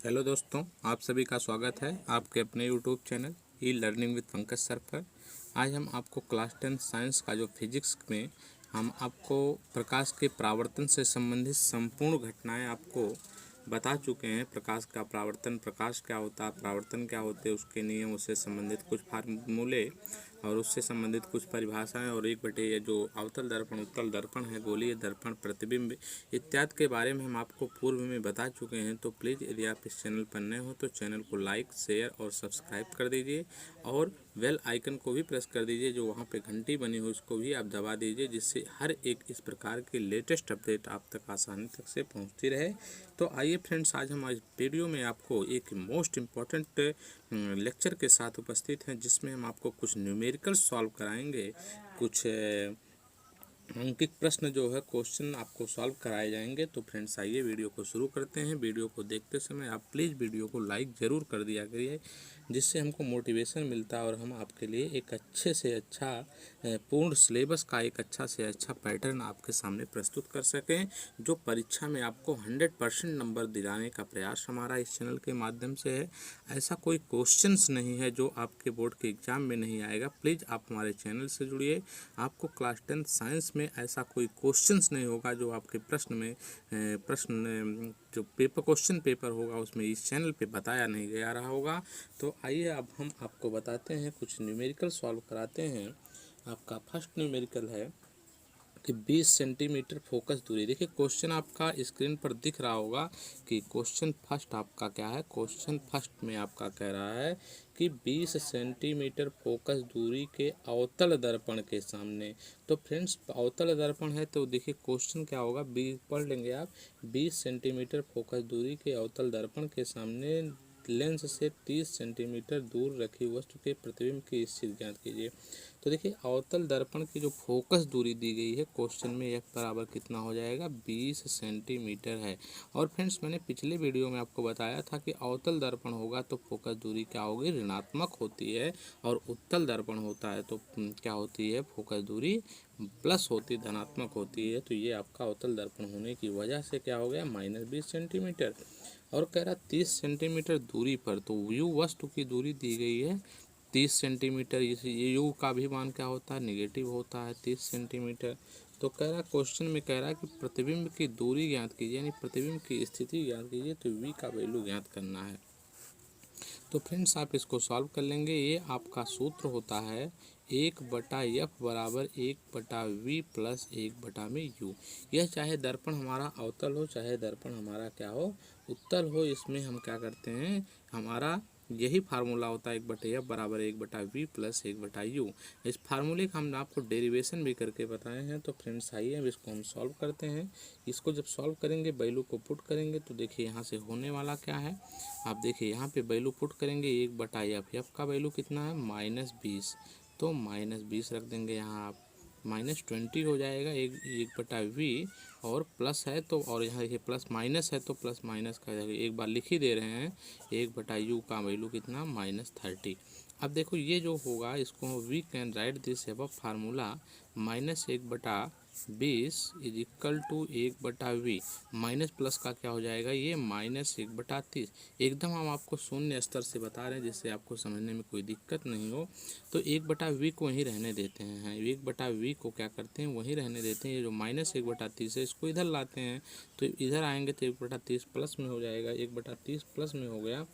Hello दोस्तों, आप सभी का स्वागत है आपके अपने YouTube channel e learning with Pankaj sir पर। आज हम आपको क्लास 10 साइंस का जो फिजिक्स में हम आपको प्रकाश के परावर्तन से संबंधित संपूर्ण घटनाएं आपको बता चुके हैं। प्रकाश का परावर्तन, प्रकाश क्या होता है, परावर्तन क्या होते हैं, उसके नियम, उससे संबंधित कुछ फार्मूले और उससे संबंधित कुछ परिभाषाएं और एक बटे ये जो अवतल दर्पण, उत्तल दर्पण है, गोलीय दर्पण, प्रतिबिंब इत्यादि के बारे में हम आपको पूर्व में बता चुके हैं। तो प्लीज़ यदि आप इस चैनल पर नए हो तो चैनल को लाइक, शेयर और सब्सक्राइब कर दीजिए और बेल आइकन को भी प्रेस कर दीजिए। जो वहाँ पे घंटी बनी हो उसको भी आप दबा दीजिए, जिससे हर एक इस प्रकार की लेटेस्ट अपडेट आप तक आसानी तक से पहुँचती रहे। तो आइए फ्रेंड्स, आज हम इस वीडियो में आपको एक मोस्ट इम्पॉर्टेंट लेक्चर के साथ उपस्थित हैं, जिसमें हम आपको कुछ न्यूमेरिकल सॉल्व कराएंगे। कुछ अंकित प्रश्न जो है क्वेश्चन आपको सॉल्व कराए जाएंगे। तो फ्रेंड्स आइए वीडियो को शुरू करते हैं। वीडियो को देखते समय आप प्लीज़ वीडियो को लाइक ज़रूर कर दिया करिए, जिससे हमको मोटिवेशन मिलता है और हम आपके लिए एक अच्छे से अच्छा पूर्ण सिलेबस का एक अच्छा से अच्छा पैटर्न आपके सामने प्रस्तुत कर सकें, जो परीक्षा में आपको 100% नंबर दिलाने का प्रयास हमारा इस चैनल के माध्यम से है। ऐसा कोई क्वेश्चंस नहीं है जो आपके बोर्ड के एग्ज़ाम में नहीं आएगा। प्लीज़ आप हमारे चैनल से जुड़िए। आपको क्लास 10 साइंस में ऐसा कोई क्वेश्चंस नहीं होगा जो आपके प्रश्न में जो क्वेश्चन पेपर होगा उसमें इस चैनल पे बताया नहीं गया रहा होगा। तो आइए अब हम आपको बताते हैं, कुछ न्यूमेरिकल सॉल्व कराते हैं। आपका फर्स्ट न्यूमेरिकल है कि 20 सेंटीमीटर फोकस दूरी। देखिए क्वेश्चन आपका स्क्रीन पर दिख रहा होगा कि क्वेश्चन फर्स्ट आपका क्या है। क्वेश्चन फर्स्ट में आपका कह रहा है कि 20 सेंटीमीटर फोकस दूरी के अवतल दर्पण के सामने। तो फ्रेंड्स अवतल दर्पण है तो देखिए क्वेश्चन क्या होगा, 20 पढ़ लेंगे आप। 20 सेंटीमीटर फोकस दूरी के अवतल दर्पण के सामने लेंस से 30 सेंटीमीटर दूर रखी वस्तु के प्रतिबिंब की स्थिति ज्ञात कीजिए। तो देखिए अवतल दर्पण की जो फोकस दूरी दी गई है क्वेश्चन में, F बराबर कितना हो जाएगा, 20 सेंटीमीटर है। और फ्रेंड्स मैंने पिछले वीडियो में आपको बताया था कि अवतल दर्पण होगा तो फोकस दूरी क्या होगी, ऋणात्मक होती है, और उत्तल दर्पण होता है तो क्या होती है, फोकस दूरी प्लस होती, धनात्मक होती है। तो ये आपका अवतल दर्पण होने की वजह से क्या हो गया, -20 सेंटीमीटर। और कह रहा 30 सेंटीमीटर दूरी पर, तो यू वस्तु की दूरी दी गई है 30 सेंटीमीटर। ये यू का भी मान क्या होता है, निगेटिव होता है 30 सेंटीमीटर। तो कह रहा क्वेश्चन में कह रहा है कि प्रतिबिंब की दूरी ज्ञात कीजिए, यानी प्रतिबिंब की स्थिति ज्ञात कीजिए। तो वी का वैल्यू ज्ञात करना है। तो फ्रेंड्स आप इसको सॉल्व कर लेंगे। ये आपका सूत्र होता है 1/F बराबर 1/V प्लस 1/में U। यह चाहे दर्पण हमारा अवतल हो, चाहे दर्पण हमारा क्या हो, उत्तल हो, इसमें हम क्या करते हैं, हमारा यही फार्मूला होता है 1/F बराबर 1/V प्लस 1/U। इस फार्मूले का हम आपको डेरिवेशन भी करके बताए हैं। तो फ्रेंड्स आइए अब इसको हम सॉल्व करते हैं। इसको जब सॉल्व करेंगे, वैल्यू को पुट करेंगे, तो देखिए यहाँ से होने वाला क्या है। आप देखिए यहाँ पे वैल्यू पुट करेंगे 1/F। एफ का वैल्यू कितना है, -20। तो -20 रख देंगे यहाँ, आप -20 हो जाएगा 1/V, और प्लस है तो, और यहाँ देखिए प्लस माइनस है तो प्लस माइनस का जाएगा, एक बार लिख ही दे रहे हैं। 1/U का वैल्यू कितना, -30। अब देखो ये जो होगा, इसको we can write this above formula, -1/20 is equal to 1/V। Minus plus का क्या हो जाएगा, ये -1/30। एकदम हम आपको शून्य स्तर से बता रहे हैं, जिससे आपको समझने में कोई दिक्कत नहीं हो। तो 1/V को वहीं रहने देते हैं, 1/V को क्या करते हैं, वहीं रहने देते हैं। ये जो -1/30 है इसको इधर लाते हैं, तो इधर आएंगे तो 1/30 प्लस में हो जाएगा, 1/30 प्लस में हो गया,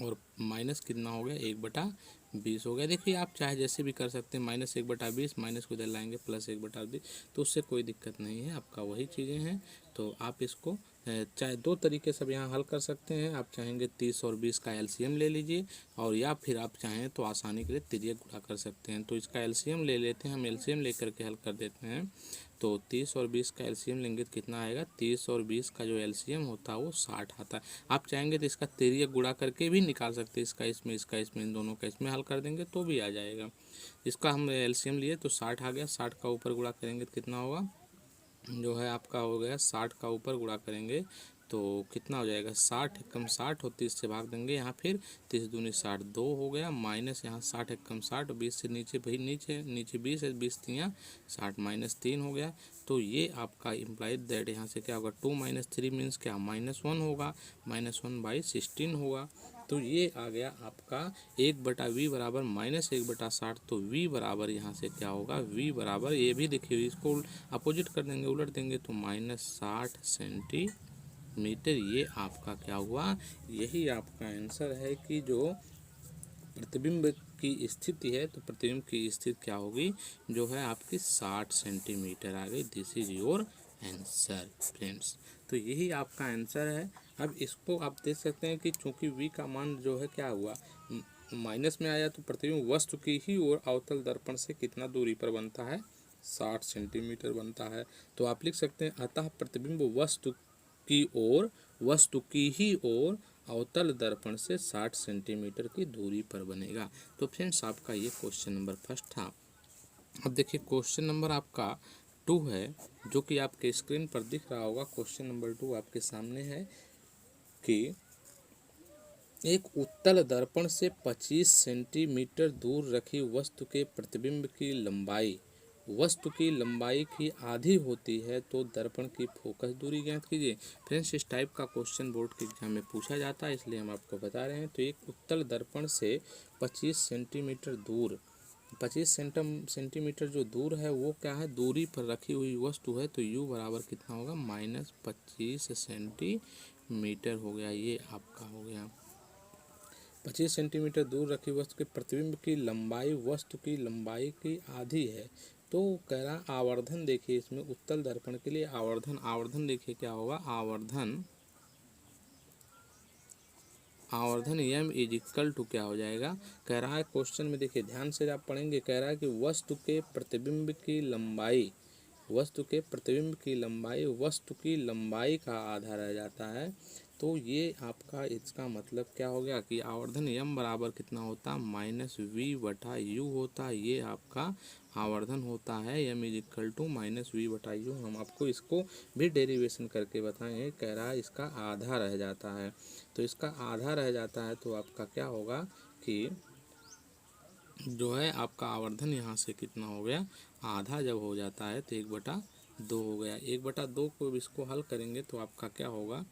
और माइनस कितना हो गया, 1/20 हो गया। देखिए आप चाहे जैसे भी कर सकते हैं, -1/20, माइनस को इधर लाएंगे प्लस 1/20, तो उससे कोई दिक्कत नहीं है, आपका वही चीज़ें हैं। तो आप इसको चाहे दो तरीके से यहाँ हल कर सकते हैं। आप चाहेंगे 30 और 20 का एलसीएम ले लीजिए, और या फिर आप चाहें तो आसानी के लिए तिर्यक गुणा कर सकते हैं। तो इसका एलसीएम ले लेते हैं, हम एलसीएम लेकर के हल कर देते हैं। तो 30 और 20 का एलसीएम लेंगे तो कितना आएगा, 30 और 20 का जो एलसीएम होता है वो 60 आता है। आप चाहेंगे तो इसका तिर्यक गुणा करके भी निकाल सकते हैं, इसका इसमें, इसका इसमें, इन दोनों का इसमें हल कर देंगे तो भी आ जाएगा। इसका हम एलसीएम लिए तो 60 आ गया, 60 का ऊपर गुणा करेंगे तो कितना होगा, जो है आपका हो गया 60 का ऊपर गुणा करेंगे तो कितना हो जाएगा 60 एकम 60 और 30 से भाग देंगे यहाँ, फिर 30 दूनी 60 2 हो गया, माइनस यहाँ 60 एकम 60, 20 से नीचे भाई नीचे 20 है, 20 तियाँ 60 माइनस 3 हो गया। तो ये आपका इम्प्लाइड दैट यहाँ से क्या होगा 2 माइनस 3 मीन्स क्या -1 होगा, -1/16 होगा। तो ये आ गया आपका 1/v बराबर -1/60। तो v बराबर यहाँ से क्या होगा, v बराबर ये भी देखिए इसको अपोजिट कर देंगे, उलट देंगे तो -60 सेंटीमीटर। ये आपका क्या हुआ, यही आपका आंसर है कि जो प्रतिबिंब की स्थिति है, तो प्रतिबिंब की स्थिति क्या होगी, जो है आपकी 60 सेंटीमीटर आ गई। This is your answer friends. तो यही आपका आंसर है। अब इसको आप देख सकते हैं कि चूंकि v का मान जो है क्या हुआ माइनस में आया, तो प्रतिबिंब वस्तु की ही ओर अवतल दर्पण से कितना दूरी पर बनता है, 60 सेंटीमीटर बनता है। तो आप लिख सकते हैं अतः प्रतिबिंब वस्तु की ही ओर अवतल दर्पण से 60 सेंटीमीटर की दूरी पर बनेगा। तो फ्रेंड्स आपका ये क्वेश्चन नंबर फर्स्ट था। अब देखिए क्वेश्चन नंबर आपका 2 है, जो कि आपके स्क्रीन पर दिख रहा होगा। क्वेश्चन नंबर 2 आपके सामने है कि एक उत्तल दर्पण से 25 सेंटीमीटर दूर रखी वस्तु के प्रतिबिंब की लंबाई वस्तु की लंबाई की आधी होती है, तो दर्पण की फोकस दूरी ज्ञात कीजिए। फ्रेंड्स इस टाइप का क्वेश्चन बोर्ड के एग्जाम में पूछा जाता है, इसलिए हम आपको बता रहे हैं। तो एक उत्तल दर्पण से 25 सेंटीमीटर दूर 25 सेंटीमीटर जो दूर है वो क्या है, दूरी पर रखी हुई वस्तु है। तो u बराबर कितना होगा, -25 सेंटीमीटर हो गया। ये आपका हो गया 25 सेंटीमीटर दूर रखी वस्तु के प्रतिबिंब की लंबाई वस्तु की लंबाई की आधी है। तो कह रहा आवर्धन देखिए, इसमें उत्तल दर्पण के लिए आवर्धन देखिए क्या होगा, आवर्धन m इज इक्वल टू क्या हो जाएगा। कह रहा है क्वेश्चन में देखिए ध्यान से आप पढ़ेंगे, कह रहा है कि वस्तु के प्रतिबिंब की लंबाई का आधा रह जाता है। तो ये आपका इसका मतलब क्या हो गया कि आवर्धन m बराबर कितना होता, -v/u होता। ये आपका आवर्धन होता है, m is equal to -v/u। हम आपको इसको भी डेरिवेशन करके बताएं। कह रहा है इसका आधा रह जाता है। तो इसका आधा रह जाता है तो आपका क्या होगा कि जो है आपका आवर्धन यहाँ से कितना हो गया, आधा जब हो जाता है तो 1/2 हो गया। 1/2 को इसको हल करेंगे तो आपका क्या होगा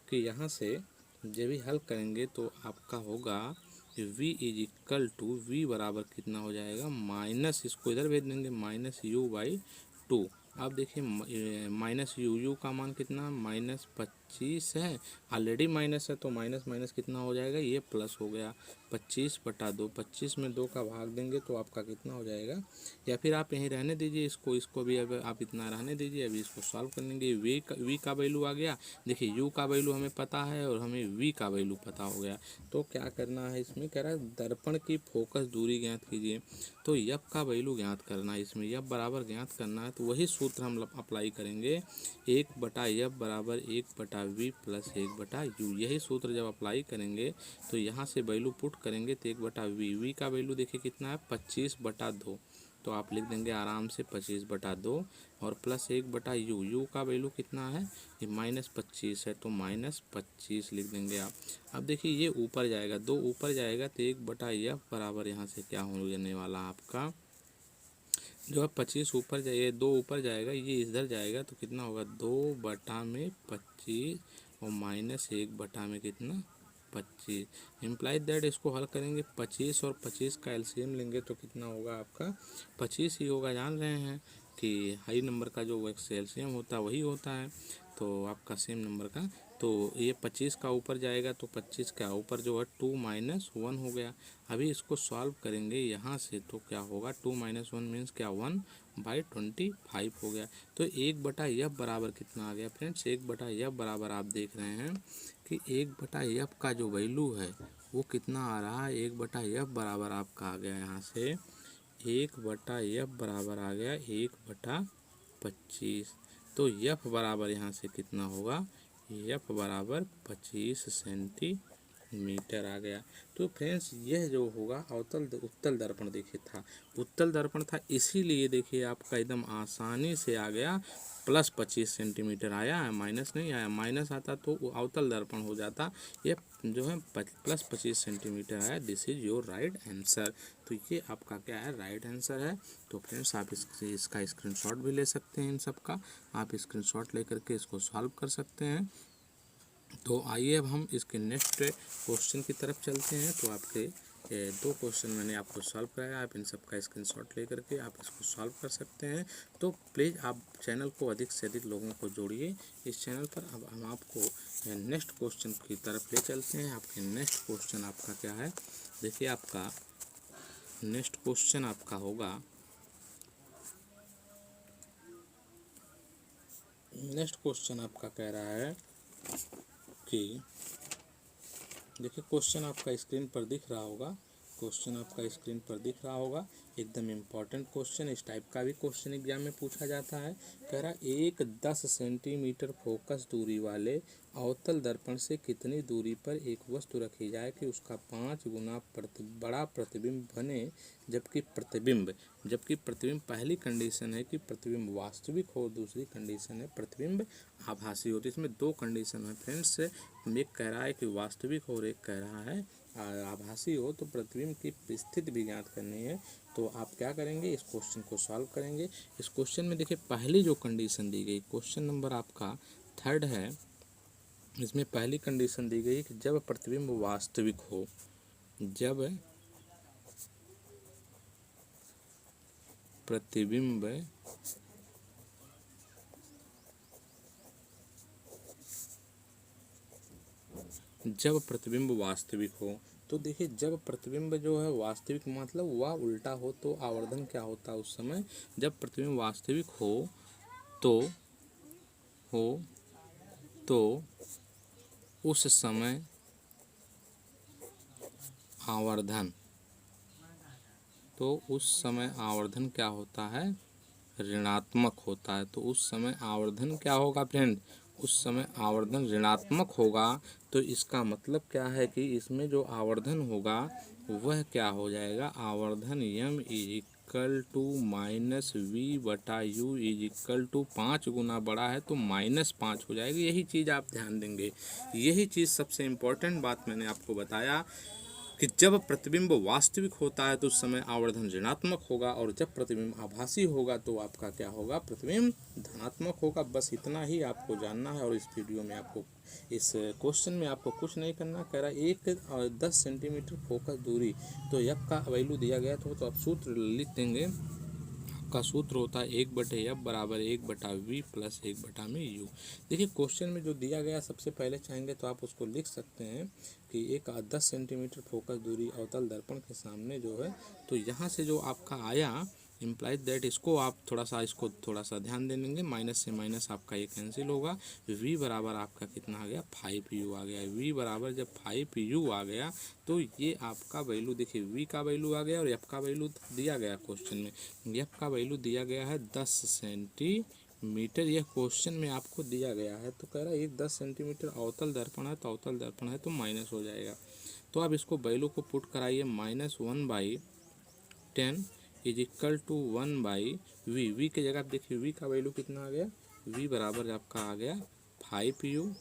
कि यहाँ से जब भी हल करेंगे तो आपका होगा v is equal to v बराबर कितना हो जाएगा, माइनस इसको इधर भेज देंगे -u/2। अब देखिए -u का मान कितना, -25 है, ऑलरेडी माइनस है तो माइनस कितना हो जाएगा, ये प्लस हो गया 25/2। 25 में 2 का भाग देंगे तो आपका कितना हो जाएगा, या फिर आप यहीं रहने दीजिए इसको भी अब आप इतना रहने दीजिए। अभी इसको सॉल्व कर लेंगे। v का वैल्यू आ गया, देखिए u का वैल्यू हमें पता है और हमें v का वैल्यू पता हो गया। तो क्या करना है इसमें, कह रहा है दर्पण की फोकस दूरी ज्ञात कीजिए। तो f का वैल्यू ज्ञात करना है, इसमें f बराबर ज्ञात करना है। तो वही सूत्र हम अप्लाई करेंगे, 1/f बराबर 1/v प्लस 1/u। यही सूत्र जब अप्लाई करेंगे तो यहाँ से वैल्यू पुट करेंगे तो 1/v का वैल्यू देखिए कितना है 25/2। तो आप लिख देंगे आराम से 25/2 और प्लस 1/u का वैल्यू कितना है, ये -25 है तो -25 लिख देंगे आप। अब देखिए ये ऊपर जाएगा, 2 ऊपर जाएगा तो 1/f बराबर यहाँ से क्या होने वाला आपका जो है 25 ऊपर जाइए, 2 ऊपर जाएगा, ये इधर जाएगा तो कितना होगा 2/25 और -1/में कितना 25। इम्प्लाइड दैट इसको हल करेंगे 25 और 25 का एलसीएम लेंगे तो कितना होगा आपका 25 ही होगा। जान रहे हैं कि हाई नंबर का जो एलसीएम होता है वही होता है, तो आपका सेम नंबर का। तो ये 25 का ऊपर जाएगा तो 25 का ऊपर जो है 2 - 1 हो गया। अभी इसको सॉल्व करेंगे यहाँ से तो क्या होगा, 2 - 1 मीन्स क्या 1/25 हो गया। तो 1/f बराबर कितना आ गया फ्रेंड्स, 1/f बराबर आप देख रहे हैं कि 1/f का जो वैल्यू है वो कितना आ रहा है, 1/f बराबर आपका आ गया यहाँ से 1/f बराबर आ गया 1/25। तो f बराबर यहाँ से कितना होगा, f बराबर 25 सेंटीमीटर मीटर आ गया। तो फ्रेंड्स यह जो होगा उत्तल दर्पण देखिए था, उत्तल दर्पण था, इसीलिए देखिए आपका एकदम आसानी से आ गया +25 सेंटीमीटर आया है, माइनस नहीं आया। माइनस आता तो अवतल दर्पण हो जाता। ये जो है +25 सेंटीमीटर आया। This is your right answer. तो ये आपका क्या है, राइट आंसर है। तो फ्रेंड्स आप इसका स्क्रीनशॉट भी ले सकते हैं, इन सब का आप स्क्रीनशॉट लेकर के इसको सॉल्व कर सकते हैं। तो आइए अब हम इसके नेक्स्ट क्वेश्चन की तरफ चलते हैं। तो आपके दो क्वेश्चन मैंने आपको सॉल्व कराया, आप इन सब का स्क्रीनशॉट लेकर के आप इसको सॉल्व कर सकते हैं। तो प्लीज़ आप चैनल को अधिक से अधिक लोगों को जोड़िए इस चैनल पर। अब हम आपको नेक्स्ट क्वेश्चन की तरफ ले चलते हैं। आपके नेक्स्ट क्वेश्चन आपका क्या है, देखिए आपका नेक्स्ट क्वेश्चन आपका होगा, नेक्स्ट क्वेश्चन आपका कह रहा है कि देखिए क्वेश्चन आपका स्क्रीन पर दिख रहा होगा, क्वेश्चन आपका स्क्रीन पर दिख रहा होगा। एकदम इम्पॉर्टेंट क्वेश्चन, इस टाइप का भी क्वेश्चन एग्जाम में पूछा जाता है। कह रहा एक 10 सेंटीमीटर फोकस दूरी वाले अवतल दर्पण से कितनी दूरी पर एक वस्तु रखी जाए कि उसका 5 गुना बड़ा प्रतिबिंब बने, जबकि प्रतिबिंब पहली कंडीशन है कि प्रतिबिंब वास्तविक हो, दूसरी कंडीशन है प्रतिबिंब आभासी हो। तो इसमें दो कंडीशन है फ्रेंड्स, एक कह रहा है कि वास्तविक हो और एक कह रहा है आभासी हो। तो प्रतिबिंब की स्थिति भी ज्ञात करनी है। तो आप क्या करेंगे, इस क्वेश्चन को सॉल्व करेंगे। इस क्वेश्चन में देखिए पहली जो कंडीशन दी गई, क्वेश्चन नंबर आपका 3 है, इसमें पहली कंडीशन दी गई कि जब प्रतिबिंब वास्तविक हो, जब प्रतिबिंब वास्तविक हो। तो देखिए जब प्रतिबिंब जो है वास्तविक मतलब वह उल्टा हो, तो आवर्धन क्या होता है उस समय, जब प्रतिबिंब वास्तविक हो तो उस समय आवर्धन क्या होता है, ऋणात्मक होता है। तो उस समय आवर्धन क्या होगा फ्रेंड, उस समय आवर्धन ऋणात्मक होगा। तो इसका मतलब क्या है कि इसमें जो आवर्धन होगा वह क्या हो जाएगा, आवर्धन m -v/u = 5 गुना बड़ा है तो -5 हो जाएगा। यही चीज़ आप ध्यान देंगे, यही चीज़ सबसे इम्पोर्टेंट बात मैंने आपको बताया कि जब प्रतिबिंब वास्तविक होता है तो उस समय आवर्धन ऋणात्मक होगा, और जब प्रतिबिंब आभासी होगा तो आपका क्या होगा, प्रतिबिंब धनात्मक होगा। बस इतना ही आपको जानना है। और इस वीडियो में आपको, इस क्वेश्चन में आपको कुछ नहीं करना। कह रहा है एक 10 सेंटीमीटर फोकस दूरी, तो एफ का वैल्यू दिया गया तो आप सूत्र लिख देंगे। का सूत्र होता है 1/f बराबर 1/v प्लस 1/u। देखिए क्वेश्चन में जो दिया गया, सबसे पहले चाहेंगे तो आप उसको लिख सकते हैं कि एक 10 सेंटीमीटर फोकस दूरी अवतल दर्पण के सामने जो है, तो यहाँ से जो आपका आया इम्प्लाइज दैट, इसको आप थोड़ा सा ध्यान दे देंगे। माइनस से माइनस आपका ये कैंसिल होगा। v बराबर आपका कितना आ गया, 5u आ गया। v बराबर जब 5u आ गया तो ये आपका वैल्यू देखिए, v का वैल्यू आ गया और f का वैल्यू दिया गया क्वेश्चन में। f का वैल्यू दिया गया है 10 सेंटीमीटर, यह क्वेश्चन में आपको दिया गया है। तो कह रहा है एक 10 सेंटीमीटर अवतल दर्पण है, तो अवतल दर्पण है तो माइनस हो जाएगा। तो आप इसको वैल्यू को पुट कराइए, -1/10 = 1/v। v की जगह आप देखिए v का वैल्यू कितना आ गया, v बराबर आपका आ गया 5u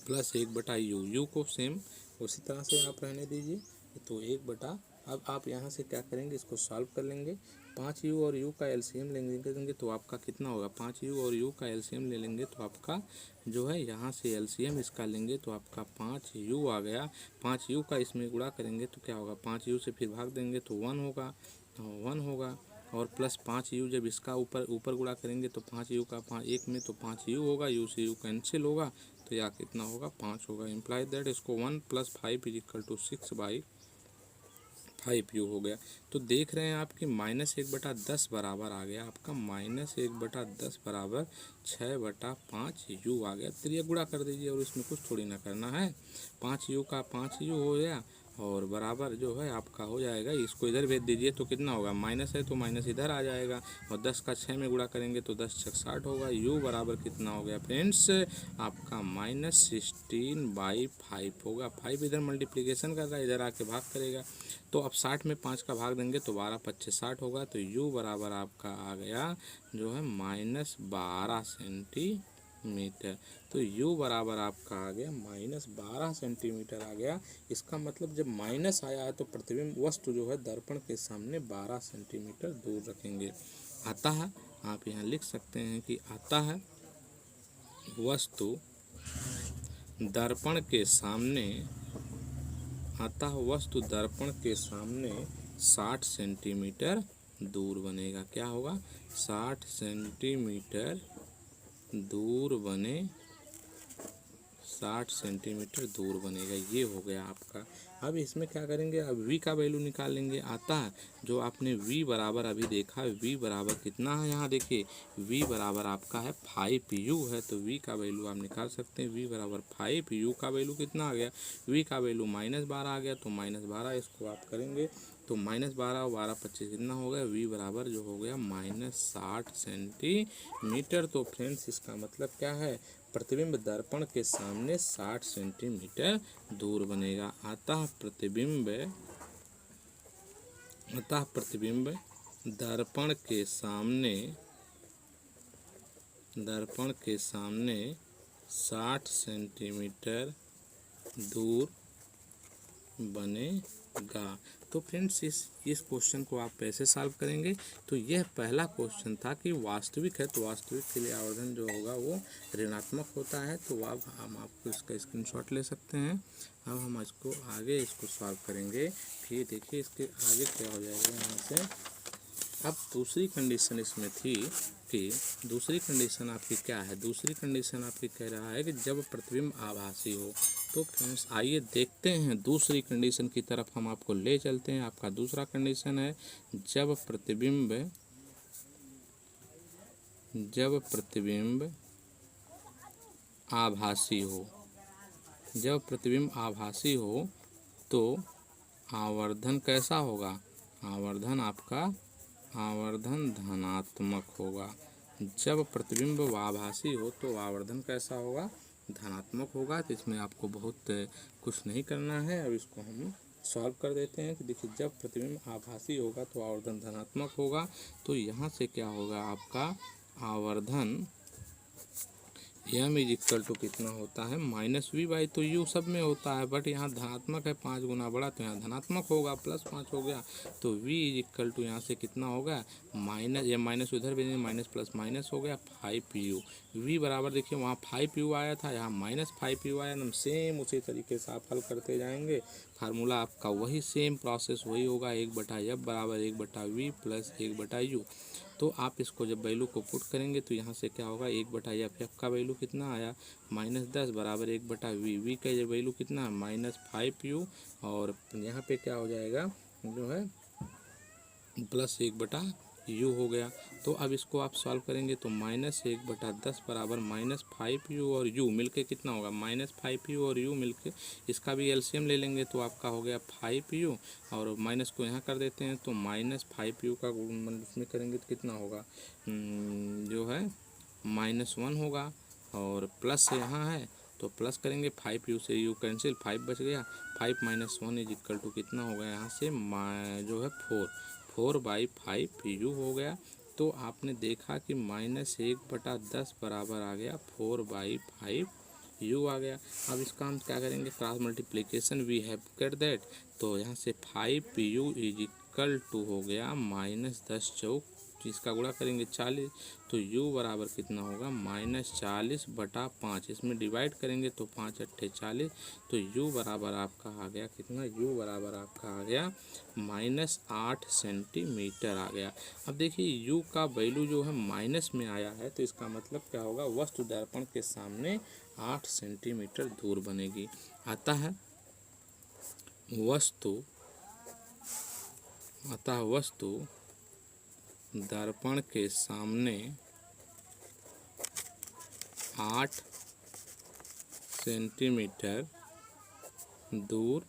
प्लस 1/u। u को सेम उसी तरह से आप रहने दीजिए। तो 1/, अब आप यहाँ से क्या करेंगे, इसको सॉल्व कर लेंगे। 5u और u का एलसीएम लेंगे तो आपका कितना होगा, 5u और u का एलसीएम ले लेंगे तो आपका जो है, यहाँ से एलसीएम इसका लेंगे तो आपका 5u आ गया। 5u का इसमें गुणा करेंगे तो क्या होगा, 5u से फिर भाग देंगे तो 1 होगा। और प्लस 5u जब इसका ऊपर गुणा करेंगे तो 5u का 1 में तो 5u होगा, u से u कैंसिल होगा तो यह कितना होगा, 5 होगा। इम्प्लाइज दैट इसको 1 + 5 = 6/5u हो गया। तो देख रहे हैं आपकी -1/10 बराबर आ गया आपका, -1/10 बराबर 6/5u आ गया। तो ये गुणा कर दीजिए और इसमें कुछ थोड़ी ना करना है। 5u का 5u हो गया और बराबर जो है आपका हो जाएगा, इसको इधर भेज दीजिए तो कितना होगा, माइनस है तो माइनस इधर आ जाएगा, और 10 का 6 में गुणा करेंगे तो 10 छक 60 होगा। यू बराबर कितना हो गया फ्रेंड्स, आपका -16/5 होगा। 5 इधर मल्टीप्लिकेशन कर रहा है, इधर आके भाग करेगा, तो अब 60 में 5 का भाग देंगे तो 12 पच्चे 60 होगा। तो यू बराबर आपका आ गया जो है -12 सेंटीमीटर। तो u बराबर आपका आ गया -12 सेंटीमीटर आ गया। इसका मतलब जब माइनस आया है तो प्रतिबिंब वस्तु जो है दर्पण के सामने 12 सेंटीमीटर दूर रखेंगे। अतः आप यहाँ लिख सकते हैं कि अतः वस्तु दर्पण के सामने, अतः वस्तु दर्पण के सामने 60 सेंटीमीटर दूर बनेगा। क्या होगा, 60 सेंटीमीटर दूर बने, 60 सेंटीमीटर दूर बनेगा। ये हो गया आपका। अब इसमें क्या करेंगे, अब v का वैल्यू निकाल लेंगे। आता है जो आपने v बराबर अभी देखा, v बराबर कितना है, यहाँ देखिए v बराबर आपका है 5u है, तो v का वैल्यू आप निकाल सकते हैं। v बराबर 5u का वैल्यू कितना आ गया, v का वैल्यू -12 आ गया, तो -12 इसको आप करेंगे तो -12 और 12 25 कितना हो गया, v बराबर जो हो गया -60 सेंटीमीटर। तो फ्रेंड्स इसका मतलब क्या है, प्रतिबिंब दर्पण के सामने 60 सेंटीमीटर दूर बनेगा। अतः प्रतिबिंब दर्पण के सामने 60 सेंटीमीटर दूर बनेगा। तो फ्रेंड्स इस क्वेश्चन को आप कैसे सॉल्व करेंगे, तो यह पहला क्वेश्चन था कि वास्तविक है, तो वास्तविक के लिए आवर्धन जो होगा वो ऋणात्मक होता है। तो अब हम आपको इसका स्क्रीनशॉट ले सकते हैं। अब हम इसको आगे सॉल्व करेंगे। फिर देखिए इसके आगे क्या हो जाएगा यहाँ से। अब दूसरी कंडीशन इसमें थी कि दूसरी कंडीशन आपकी क्या है, दूसरी कंडीशन आपकी कह रहा है कि जब प्रतिबिंब आभासी हो। तो फ्रेंड्स आइए देखते हैं दूसरी कंडीशन की तरफ, हम आपको ले चलते हैं। आपका दूसरा कंडीशन है जब प्रतिबिंब आभासी हो, जब प्रतिबिंब आभासी हो तो आवर्धन कैसा होगा, आवर्धन आपका धनात्मक होगा। जब प्रतिबिंब आभासी हो तो आवर्धन कैसा होगा, धनात्मक होगा। तो इसमें आपको बहुत कुछ नहीं करना है। अब इसको हम सॉल्व कर देते हैं कि देखिए जब प्रतिबिंब आभासी होगा तो आवर्धन धनात्मक होगा। तो यहाँ से क्या होगा, आपका आवर्धन m इज इक्वल टू कितना होता है, -v/, तो u सब में होता है, बट यहाँ धनात्मक है, 5 गुना बड़ा, तो यहाँ धनात्मक होगा, +5 हो गया। तो v इज इक्वल टू यहाँ से कितना होगा, माइनस, या माइनस उधर भेजेंगे, माइनस प्लस माइनस हो गया 5u। v बराबर देखिए वहाँ 5u आया था, यहाँ -5u आया। हम सेम उसी तरीके से आप हल करते जाएंगे। फार्मूला आपका वही सेम प्रोसेस वही होगा, 1/f बराबर 1/v प्लस 1/u। तो आप इसको जब वैल्यू को पुट करेंगे तो यहाँ से क्या होगा, 1/f का वैल्यू कितना आया, -10 बराबर 1/v। v का वैल्यू कितना है, -5u, और यहाँ पे क्या हो जाएगा जो है प्लस 1/u हो गया। तो अब इसको आप सॉल्व करेंगे तो -1/10 बराबर -5u और u मिलके कितना होगा, -5u और u मिलके, इसका भी एलसीएम ले लेंगे तो आपका हो गया 5u, और माइनस को यहाँ कर देते हैं तो -5u का उसमें करेंगे तो कितना होगा, जो है -1 होगा, और प्लस यहाँ है तो प्लस करेंगे, 5u से u कैंसिल, 5 बच गया, 5 - 1 इज इक्वल टू कितना हो गया यहाँ से जो है 4/5u हो गया। तो आपने देखा कि -1/10 बराबर आ गया 4/5u आ गया। अब इसका हम क्या करेंगे, क्रॉस मल्टीप्लिकेशन वी हैव कर दैट, तो यहाँ से 5u इज इक्वल टू हो गया -10 चौक, इसका गुणा करेंगे 40, तो u बराबर कितना होगा, -40/5, इसमें डिवाइड करेंगे तो 5 × 8 = 40, तो u बराबर आपका आ गया कितना, u बराबर आपका आ गया -8 सेंटीमीटर आ गया। अब देखिए u का वैल्यू जो है माइनस में आया है, तो इसका मतलब क्या होगा, वस्तु दर्पण के सामने 8 सेंटीमीटर दूर बनेगी। अतः वस्तु दर्पण के सामने 8 सेंटीमीटर दूर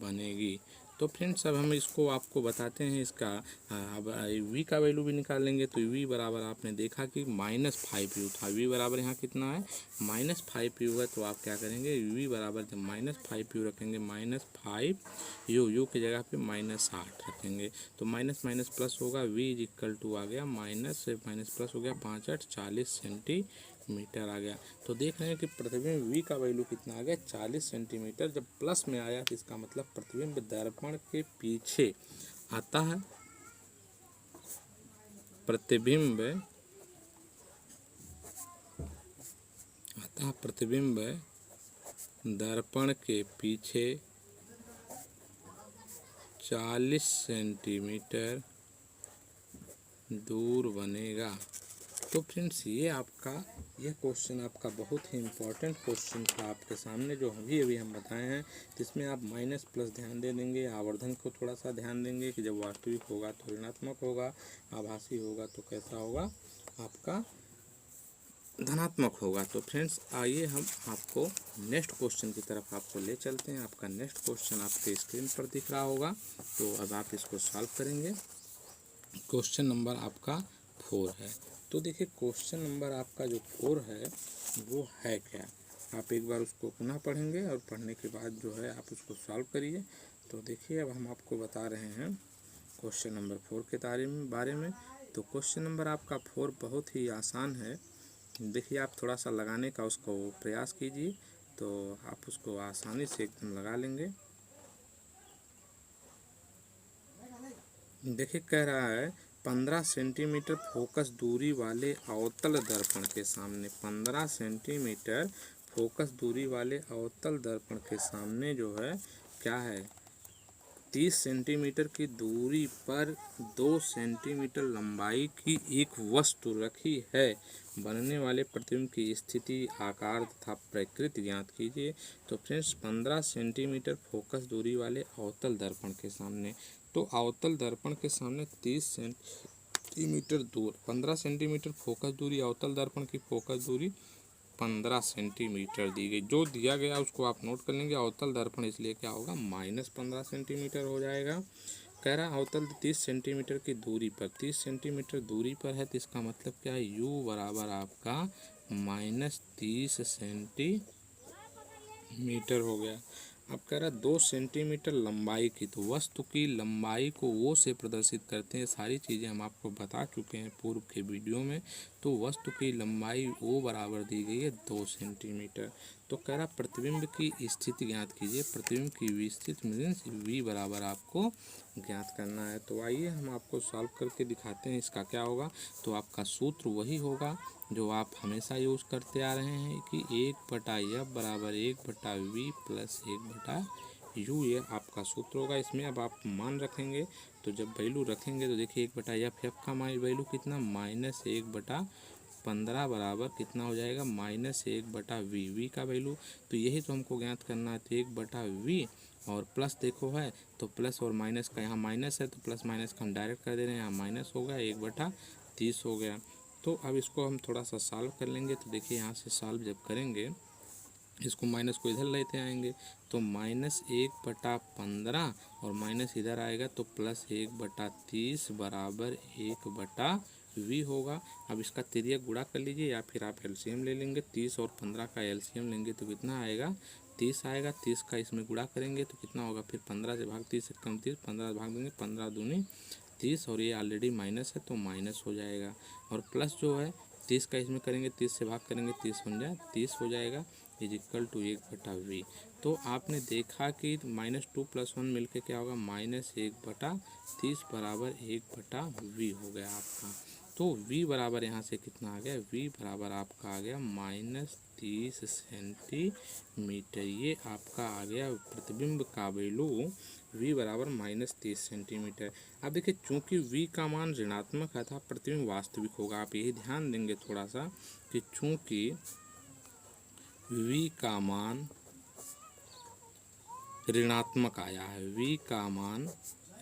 बनेगी। तो फ्रेंड्स अब हम इसको आपको बताते हैं इसका अब v का वैल्यू भी निकालेंगे। तो v बराबर आपने देखा कि -5u था। v बराबर यहाँ कितना है -5u है। तो आप क्या करेंगे v बराबर जब -5u रखेंगे -5u u की जगह पे -8 रखेंगे तो माइनस माइनस प्लस होगा v इज इक्वल टू आ गया माइनस माइनस प्लस हो गया 5 8 40 सेंटीमीटर आ गया। तो देख रहे हैं कि प्रतिबिंब v का वैल्यू कितना आ गया 40 सेंटीमीटर। जब प्लस में आया तो इसका मतलब प्रतिबिंब दर्पण के पीछे आता है। प्रतिबिंब दर्पण के पीछे 40 सेंटीमीटर दूर बनेगा। तो फ्रेंड्स यह क्वेश्चन आपका बहुत ही इम्पोर्टेंट क्वेश्चन था आपके सामने जो अभी हम बताए हैं। जिसमें आप माइनस प्लस ध्यान दे देंगे, आवर्धन को थोड़ा सा ध्यान देंगे कि जब वास्तविक होगा तो ऋणात्मक होगा, आभासी होगा तो कैसा होगा आपका धनात्मक होगा। तो फ्रेंड्स आइए हम आपको नेक्स्ट क्वेश्चन की तरफ आपको ले चलते हैं। आपका नेक्स्ट क्वेश्चन आपके स्क्रीन पर दिख रहा होगा। तो अब आप इसको सॉल्व करेंगे। क्वेश्चन नंबर आपका 4 है। तो देखिए क्वेश्चन नंबर आपका जो 4 है वो है क्या, आप एक बार उसको पुनः पढ़ेंगे और पढ़ने के बाद जो है आप उसको सॉल्व करिए। तो देखिए अब हम आपको बता रहे हैं क्वेश्चन नंबर 4 के बारे में। तो क्वेश्चन नंबर आपका 4 बहुत ही आसान है। देखिए आप थोड़ा सा लगाने का उसको प्रयास कीजिए तो आप उसको आसानी से एकदम लगा लेंगे। देखिए कह रहा है 15 सेंटीमीटर फोकस दूरी वाले अवतल दर्पण के सामने 15 सेंटीमीटर फोकस दूरी वाले अवतल दर्पण के सामने जो है क्या है 30 सेंटीमीटर की दूरी पर 2 सेंटीमीटर लंबाई की एक वस्तु रखी है। बनने वाले प्रतिबिंब की स्थिति, आकार तथा प्रकृति ज्ञात कीजिए। तो फ्रेंड्स 15 सेंटीमीटर फोकस दूरी वाले अवतल दर्पण के सामने, तो अवतल दर्पण के सामने 30 सेंटीमीटर दूर 15 सेंटीमीटर फोकस दूरी, अवतल दर्पण की फोकस दूरी 15 सेंटीमीटर दी गई। जो दिया गया उसको आप नोट कर लेंगे। अवतल दर्पण इसलिए क्या होगा -15 सेंटीमीटर हो जाएगा। कह रहा अवतल 30 सेंटीमीटर की दूरी पर 30 सेंटीमीटर दूरी पर है। तो इसका मतलब क्या है u बराबर आपका -30 सेंटीमीटर हो गया। अब कह रहा 2 सेंटीमीटर लंबाई की, तो वस्तु की लंबाई को वो से प्रदर्शित करते हैं। सारी चीज़ें हम आपको बता चुके हैं पूर्व के वीडियो में। तो वस्तु की लंबाई ओ बराबर दी गई है 2 सेंटीमीटर। तो कह रहा प्रतिबिंब की स्थिति ज्ञात कीजिए। प्रतिबिंब की स्थिति मीन्स v बराबर आपको ज्ञात करना है। तो आइए हम आपको सॉल्व करके दिखाते हैं इसका क्या होगा। तो आपका सूत्र वही होगा जो आप हमेशा यूज़ करते आ रहे हैं कि 1/f बराबर 1/v प्लस 1/u, ये आपका सूत्र होगा। इसमें अब आप मान रखेंगे तो जब वैल्यू रखेंगे तो देखिए 1/f का वैल्यू कितना -1/15 बराबर कितना हो जाएगा -1/v। v का वैल्यू तो यही तो हमको ज्ञात करना है। तो 1/v और प्लस देखो है तो प्लस और माइनस का यहाँ माइनस है तो प्लस माइनस का हम डायरेक्ट कर दे रहे हैं, यहाँ माइनस हो गया 1/30 हो गया। तो अब इसको हम थोड़ा सा सॉल्व कर लेंगे। तो देखिए यहाँ से सॉल्व जब करेंगे इसको माइनस को इधर लेते आएंगे तो -1/15 और माइनस इधर आएगा तो प्लस 1/30 बराबर 1/v होगा। अब इसका तिर्यक गुणा कर लीजिए या फिर आप एलसीएम ले लेंगे। 30 और 15 का एलसीएम लेंगे तो कितना आएगा 30 आएगा। 30 का इसमें गुणा करेंगे तो कितना होगा फिर 15 से भाग 30 से कम 30, 15 से भाग देंगे 15 दूनी 30 और ये ऑलरेडी माइनस है तो माइनस हो जाएगा। और प्लस जो है 30 का इसमें करेंगे 30 से भाग करेंगे 30 बन जाए 30 हो जाएगा इज इक्वल टू 1/v। तो आपने देखा कि -2 + 1 मिलके क्या होगा -1/30 बराबर 1/v हो गया आपका। तो v बराबर यहाँ से कितना आ गया v बराबर आपका आ गया -30 सेंटीमीटर। ये आपका आ गया प्रतिबिंब का वैल्यू v बराबर -30 सेंटीमीटर। अब देखिए चूंकि v का मान ऋणात्मक था प्रतिबिंब वास्तविक होगा। आप यही ध्यान देंगे थोड़ा सा कि चूंकि v का मान ऋणात्मक आया है, v का मान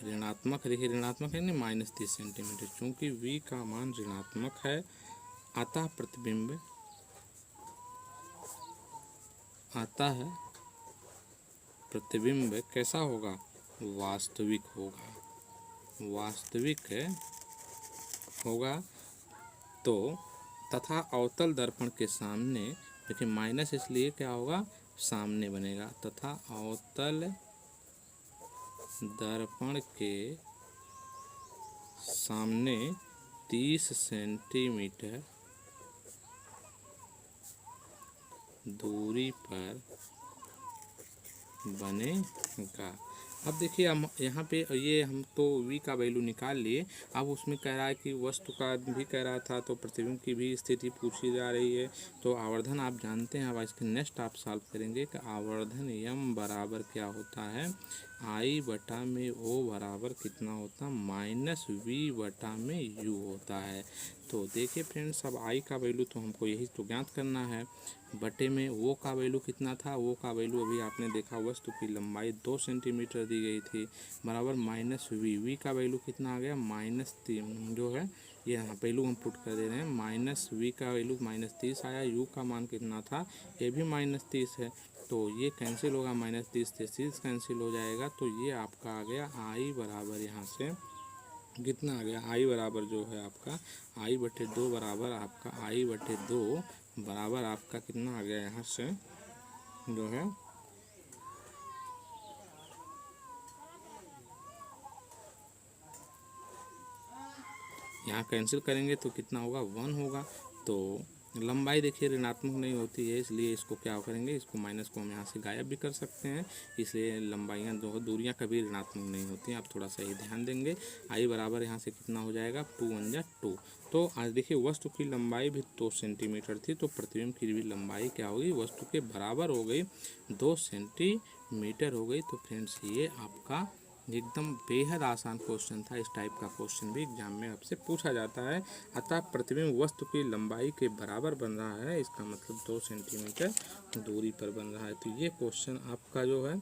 ऋणात्मक, देखिए ऋणात्मक है ना -30 सेंटीमीटर। चूंकि v का मान ऋणात्मक है अतः प्रतिबिंब कैसा होगा, वास्तविक होगा, वास्तविक होगा। तो तथा अवतल दर्पण के सामने, देखिए माइनस इसलिए क्या होगा, सामने बनेगा, तथा अवतल दर्पण के सामने 30 सेंटीमीटर दूरी पर बनेगा। अब देखिए हम यहाँ पे ये हम तो v का वैल्यू निकाल लिए। अब उसमें कह रहा है कि वस्तु का भी कह रहा था, तो प्रतिबिंब की भी स्थिति पूछी जा रही है। तो आवर्धन आप जानते हैं। अब इसके नेक्स्ट आप सॉल्व करेंगे कि आवर्धन m बराबर क्या होता है, I बटा में O बराबर कितना होता है, माइनस v बटा में u होता है। तो देखिए फ्रेंड्स, अब I का वैल्यू तो हमको यही तो ज्ञात करना है, बटे में O का वैल्यू कितना था, O का वैल्यू अभी आपने देखा, वस्तु की लंबाई 2 सेंटीमीटर दी गई थी, बराबर माइनस v का वैल्यू कितना आ गया, -3 जो है ये यहाँ वैल्यू हम पुट कर दे रहे हैं, माइनस v का वैल्यू -30 आया, u का मान कितना था, ये भी -30 है। तो ये कैंसिल होगा, -30 से 30 कैंसिल हो जाएगा। तो ये आपका आ गया I बराबर, यहाँ से कितना आ गया, I बराबर जो है आपका I/2 बराबर आपका I/2 बराबर आपका कितना आ गया, यहाँ से जो है यहाँ कैंसिल करेंगे तो कितना होगा, 1 होगा। तो लंबाई देखिए ऋणात्मक नहीं होती है, इसलिए इसको क्या करेंगे, इसको माइनस को हम यहाँ से गायब भी कर सकते हैं। इसलिए लंबाइयाँ जो दूरियाँ कभी ऋणात्मक नहीं होती हैं। आप थोड़ा सा ही ध्यान देंगे। I बराबर यहाँ से कितना हो जाएगा, 2 × 1 = 2। तो आज देखिए वस्तु की लंबाई भी 2 सेंटीमीटर थी, तो प्रतिबिंब की भी लंबाई क्या होगी, वस्तु के बराबर हो गई, 2 सेंटीमीटर हो गई। तो फ्रेंड्स ये आपका एकदम बेहद आसान क्वेश्चन था। इस टाइप का क्वेश्चन भी एग्जाम में आपसे पूछा जाता है। अतः प्रतिबिंब वस्तु की लंबाई के बराबर बन रहा है, इसका मतलब 2 सेंटीमीटर दूरी पर बन रहा है। तो ये क्वेश्चन आपका जो है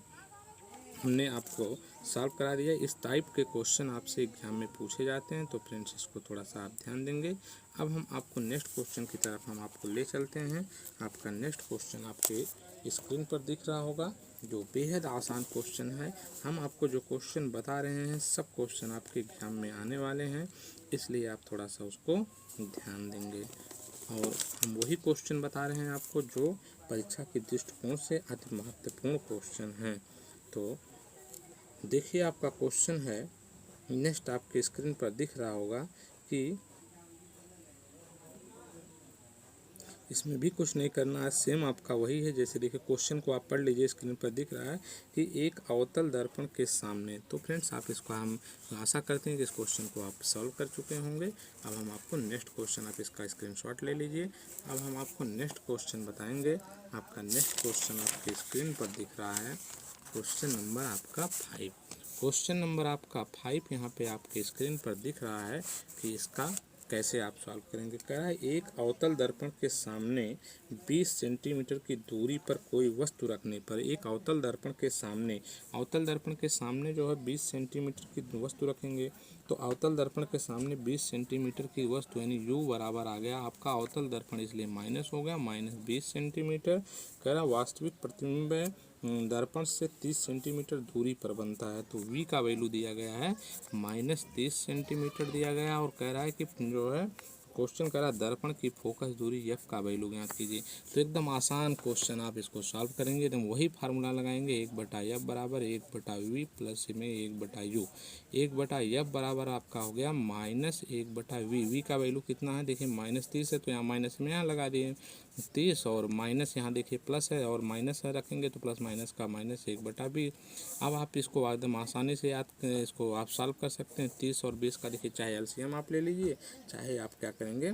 हमने आपको सॉल्व करा दिया। इस टाइप के क्वेश्चन आपसे एग्जाम में पूछे जाते हैं, तो फ्रेंड्स इसको थोड़ा सा आप ध्यान देंगे। अब हम आपको नेक्स्ट क्वेश्चन की तरफ हम आपको ले चलते हैं। आपका नेक्स्ट क्वेश्चन आपके स्क्रीन पर दिख रहा होगा, जो बेहद आसान क्वेश्चन है। हम आपको जो क्वेश्चन बता रहे हैं, सब क्वेश्चन आपके एग्जाम में आने वाले हैं, इसलिए आप थोड़ा सा उसको ध्यान देंगे। और हम वही क्वेश्चन बता रहे हैं आपको जो परीक्षा के दृष्टिकोण से अति महत्वपूर्ण क्वेश्चन हैं। तो देखिए आपका क्वेश्चन है, नेक्स्ट आपके स्क्रीन पर दिख रहा होगा कि इसमें भी कुछ नहीं करना है, सेम आपका वही है। जैसे देखिए क्वेश्चन को आप पढ़ लीजिए, स्क्रीन पर दिख रहा है कि एक अवतल दर्पण के सामने। तो फ्रेंड्स आप इसको, हम आशा करते हैं कि इस क्वेश्चन को आप सॉल्व कर चुके होंगे। अब हम आपको नेक्स्ट क्वेश्चन, आप इसका स्क्रीनशॉट ले लीजिए। अब हम आपको नेक्स्ट क्वेश्चन बताएंगे। आपका नेक्स्ट क्वेश्चन आपके स्क्रीन पर दिख रहा है, क्वेश्चन नंबर आपका 5। क्वेश्चन नंबर आपका 5 यहाँ पे आपके स्क्रीन पर दिख रहा है कि इसका कैसे आप सॉल्व करेंगे। कह रहा है एक अवतल दर्पण के सामने 20 सेंटीमीटर की दूरी पर कोई वस्तु रखने पर, एक अवतल दर्पण के सामने जो है 20 सेंटीमीटर की वस्तु रखेंगे। तो अवतल दर्पण के सामने 20 सेंटीमीटर की वस्तु, यानी u बराबर आ गया आपका अवतल दर्पण, इसलिए माइनस हो गया, -20 सेंटीमीटर। कह रहा वास्तविक प्रतिबिंब दर्पण से 30 सेंटीमीटर दूरी पर बनता है। तो v का वैल्यू दिया गया है -30 सेंटीमीटर दिया गया। और कह रहा है कि जो है क्वेश्चन कह रहा है दर्पण की फोकस दूरी f का वैल्यू ज्ञात कीजिए। तो एकदम आसान क्वेश्चन, आप इसको सॉल्व करेंगे एकदम वही फार्मूला लगाएंगे, 1/f बराबर 1/v प्लस में 1/u। 1/f बराबर आपका हो गया -1/v। v का वैल्यू कितना है, देखिए -30 है, तो यहाँ माइनस में यहाँ लगा दिए 30, और माइनस यहाँ देखिए प्लस है, और माइनस है रखेंगे तो प्लस माइनस का माइनस 1/v। अब आप इसको एकदम आसानी से याद, इसको आप सॉल्व कर सकते हैं। 30 और 20 का देखिए चाहे एलसीएम आप ले लीजिए, चाहे आप क्या करेंगे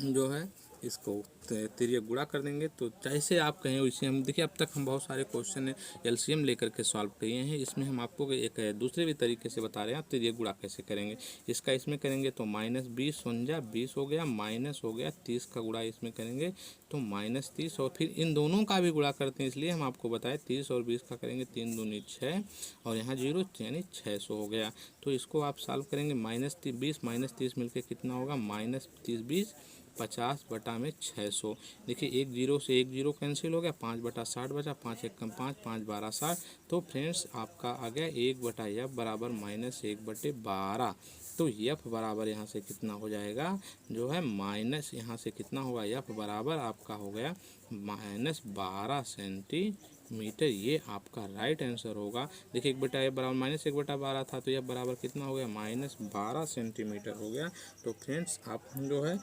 जो है इसको तिर्यक गुणा कर देंगे। तो जैसे आप कहें वैसे हम देखिए, अब तक हम बहुत सारे क्वेश्चन एलसीएम लेकर के सॉल्व किए हैं। इसमें हम आपको एक दूसरे भी तरीके से बता रहे हैं, आप तिर्यक गुणा कैसे करेंगे। इसका इसमें करेंगे तो -20 20 हो गया, माइनस हो गया 30 का गुणा इसमें करेंगे तो -30, और फिर इन दोनों का भी गुणा करते हैं, इसलिए हम आपको बताएं 30 और 20 का करेंगे 3 दूनी 6, और यहाँ 0 यानी 600 हो गया। तो इसको आप सॉल्व करेंगे, -20 -30 मिलकर कितना होगा, -30 20 50/600। देखिए एक जीरो से एक जीरो कैंसिल हो गया, 5/60 बचा, 5 एक कम 5, 5 12 60। तो फ्रेंड्स आपका आ गया 1/f बराबर -1/12। तो यफ बराबर यहाँ से कितना हो जाएगा जो है माइनस, यहाँ से कितना होगा यफ बराबर आपका हो गया -12 सेंटीमीटर। ये आपका राइट आंसर होगा। देखिए 1/f बराबर -1/12 था, तो यह बराबर कितना हो गया -12 सेंटीमीटर हो गया। तो फ्रेंड्स आप जो है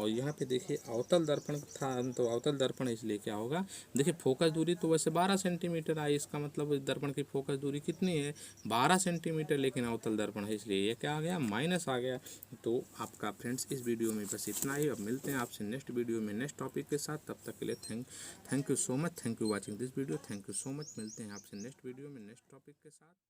यहाँ पे देखिए अवतल दर्पण था, तो अवतल दर्पण इसलिए क्या होगा, देखिए फोकस दूरी तो वैसे 12 सेंटीमीटर आई, इसका मतलब इस दर्पण की फोकस दूरी कितनी है 12 सेंटीमीटर, लेकिन अवतल दर्पण है इसलिए ये क्या आ गया माइनस आ गया। तो आपका फ्रेंड्स इस वीडियो में बस इतना ही। अब मिलते हैं आपसे नेक्स्ट वीडियो में नेक्स्ट टॉपिक के साथ। तब तक के लिए thank you so much, thank you watching this video, thank you so much. मिलते हैं आपसे नेक्स्ट वीडियो में नेक्स्ट टॉपिक के साथ।